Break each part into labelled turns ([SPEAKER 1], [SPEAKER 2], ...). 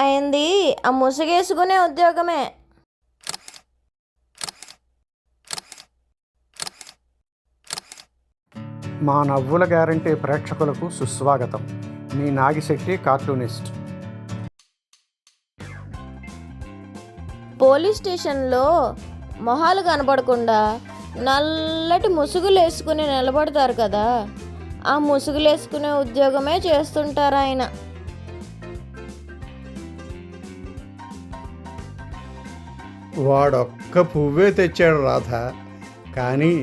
[SPEAKER 1] అయింది ఆ ముసుగేసుకునే ఉద్యోగమే.
[SPEAKER 2] మా నవ్వుల గ్యారంటీ ప్రేక్షకులకు సుస్వాగతం. మీ నాగిశెట్టి కార్టూనిస్ట్.
[SPEAKER 1] పోలీస్ స్టేషన్లో మొహాలు కనపడకుండా నల్లటి ముసుగులు వేసుకుని నిలబడతారు కదా, ఆ ముసుగులు వేసుకునే ఉద్యోగమే చేస్తుంటారు ఆయన.
[SPEAKER 2] వాడొక్క పువ్వే తెచ్చాడు రాధ, కానీ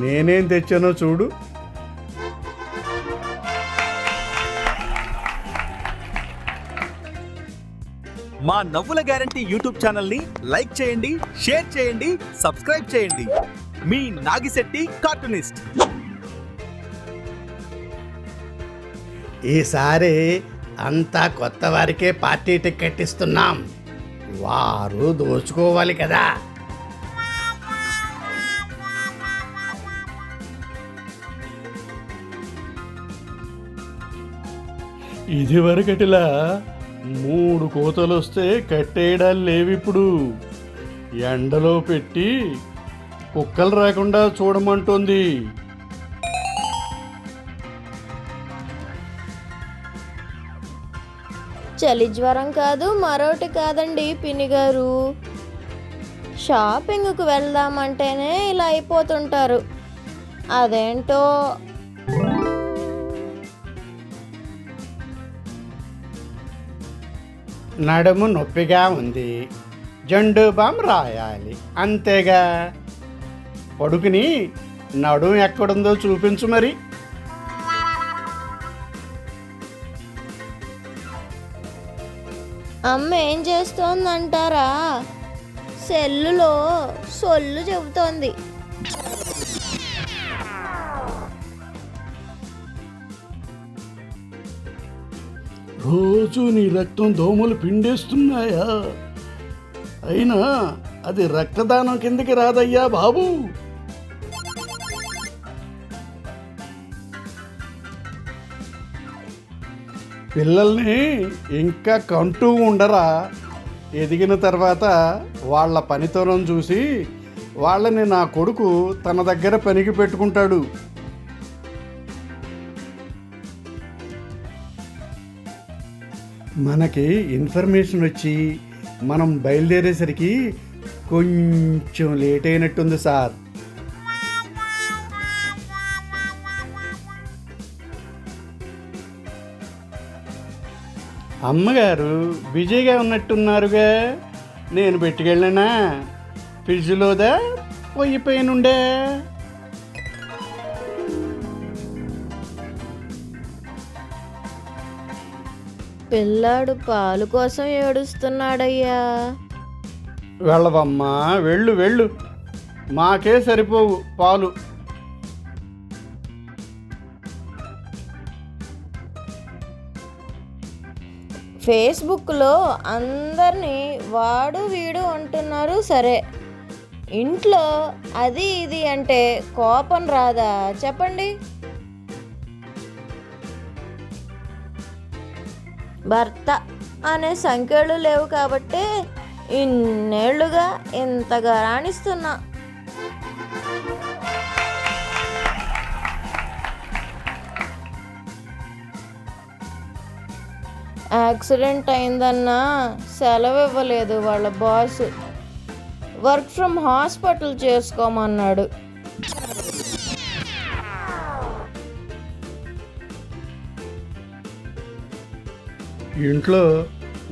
[SPEAKER 2] నేనేం తెచ్చానో చూడు.
[SPEAKER 3] మా నవ్వుల గ్యారంటీ యూట్యూబ్ ఛానల్ని లైక్ చేయండి, షేర్ చేయండి, సబ్స్క్రైబ్ చేయండి. మీ నాగిశెట్టి కార్టూనిస్ట్.
[SPEAKER 4] ఈసారి అంతా కొత్త వారికే పార్టీ టికెట్ ఇస్తున్నాం. వారు దోచుకోవాలి కదా.
[SPEAKER 2] ఇది వరకటిలా 3 కోతలు వస్తే కట్టేయడాలు లేవిప్పుడు. ఎండలో పెట్టి కుక్కలు రాకుండా చూడమంటోంది.
[SPEAKER 1] చలి జ్వరం కాదు మరోటి కాదండి పిన్ని గారు, షాపింగ్కు వెళ్దామంటేనే ఇలా అయిపోతుంటారు. అదేంటో.
[SPEAKER 4] నడుము నొప్పిగా ఉంది, జండు బామ్ రాయాలి, అంతేగా. కొడుకుని నడుము ఎక్కడుందో చూపించు మరి.
[SPEAKER 1] అమ్మ ఏం చేస్తోందంటారా? సెల్లులో సొల్లు చెబుతోంది.
[SPEAKER 2] రోజు నీ రక్తం దోమలు పిండేస్తున్నాయా? అయినా అది రక్తదానం కిందకి రాదయ్యా బాబు. పిల్లల్ని ఇంకా కంటూ ఉండరా? ఎదిగిన తర్వాత వాళ్ళ పనితనం చూసి వాళ్ళని నా కొడుకు తన దగ్గర పనికి పెట్టుకుంటాడు. మనకి ఇన్ఫర్మేషన్ వచ్చి మనం బయలుదేరేసరికి కొంచెం లేట్ అయినట్టుంది సార్. అమ్మగారు బిజీగా ఉన్నట్టున్నారుగా. నేను పెట్టుకెళ్ళనా? ఫ్రిడ్జ్లోదా పొయ్యిపోయినుండే.
[SPEAKER 1] పిల్లాడు పాలు కోసం ఏడుస్తున్నాడయ్యా.
[SPEAKER 2] వెళ్ళవమ్మా, వెళ్ళు వెళ్ళు, మాకే సరిపోవు పాలు.
[SPEAKER 1] ఫేస్బుక్లో అందరినీ వాడు వీడు అంటున్నారు. సరే, ఇంట్లో అది ఇది అంటే కోపం రాదా చెప్పండి? భర్త అనే సంఖ్యలు లేవు కాబట్టే ఇన్నేళ్లుగా ఇంతగా రాణిస్తున్నా. యాక్సిడెంట్ అయిందన్నా సెలవు ఇవ్వలేదు వాళ్ళ బాస్. వర్క్ ఫ్రమ్ హాస్పిటల్ చేసుకోమన్నాడు.
[SPEAKER 2] ఇంట్లో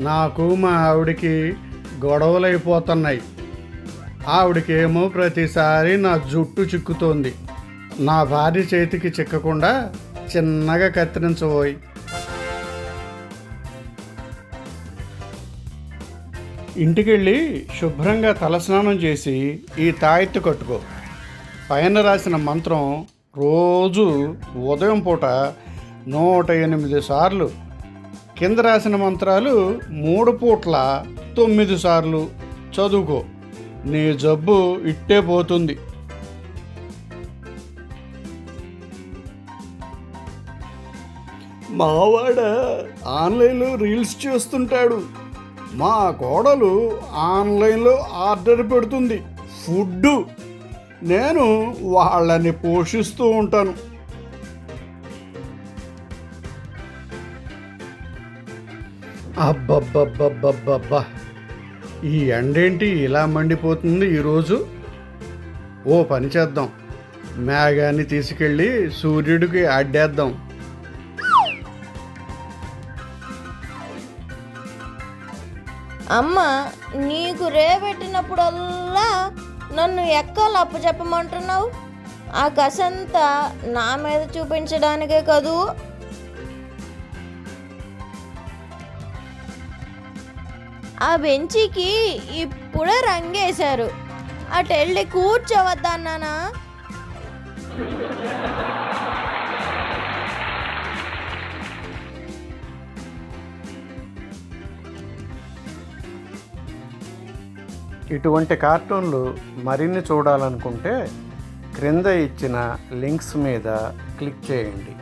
[SPEAKER 2] నాకు మా ఆవిడికి గొడవలు అయిపోతున్నాయి. ఆవిడకేమో ప్రతిసారి నా జుట్టు చిక్కుతోంది. నా భార్య చేతికి చిక్కకుండా చిన్నగా కత్తిరించబోయి. ఇంటికెళ్ళి శుభ్రంగా తలస్నానం చేసి ఈ తాయెత్తు కట్టుకో. పైన రాసిన మంత్రం రోజు ఉదయం పూట 108 సార్లు, కింద రాసిన మంత్రాలు 3 పూట్ల 9 సార్లు చదువుకో. నీ జబ్బు ఇట్టే పోతుంది. మావాడ ఆన్లైన్లో రీల్స్ చేస్తుంటాడు. మా కోడలు ఆన్లైన్లో ఆర్డర్ పెడుతుంది ఫుడ్. నేను వాళ్ళని పోషిస్తూ ఉంటాను.
[SPEAKER 4] అబ్బబ్బబ్బబ్బబ్బబ్బా, ఈ ఎండేంటి ఇలా మండిపోతుంది ఈరోజు? ఓ పని చేద్దాం, మేఘాన్ని తీసుకెళ్ళి సూర్యుడికి అడ్డేద్దాం.
[SPEAKER 1] అమ్మ నీకు రేపెట్టినప్పుడల్లా నన్ను ఎక్కాలు అప్పచెప్పమంటున్నావు. ఆ కసంతా నా మీద చూపించడానికే కదూ. ఆ బెంచికి ఇప్పుడే రంగేశారు. అటెళ్ళి కూర్చోవద్దన్నానా?
[SPEAKER 4] ఇటువంటి కార్టూన్లు మరిన్ని చూడాలనుకుంటే క్రింద ఇచ్చిన లింక్స్ మీద క్లిక్ చేయండి.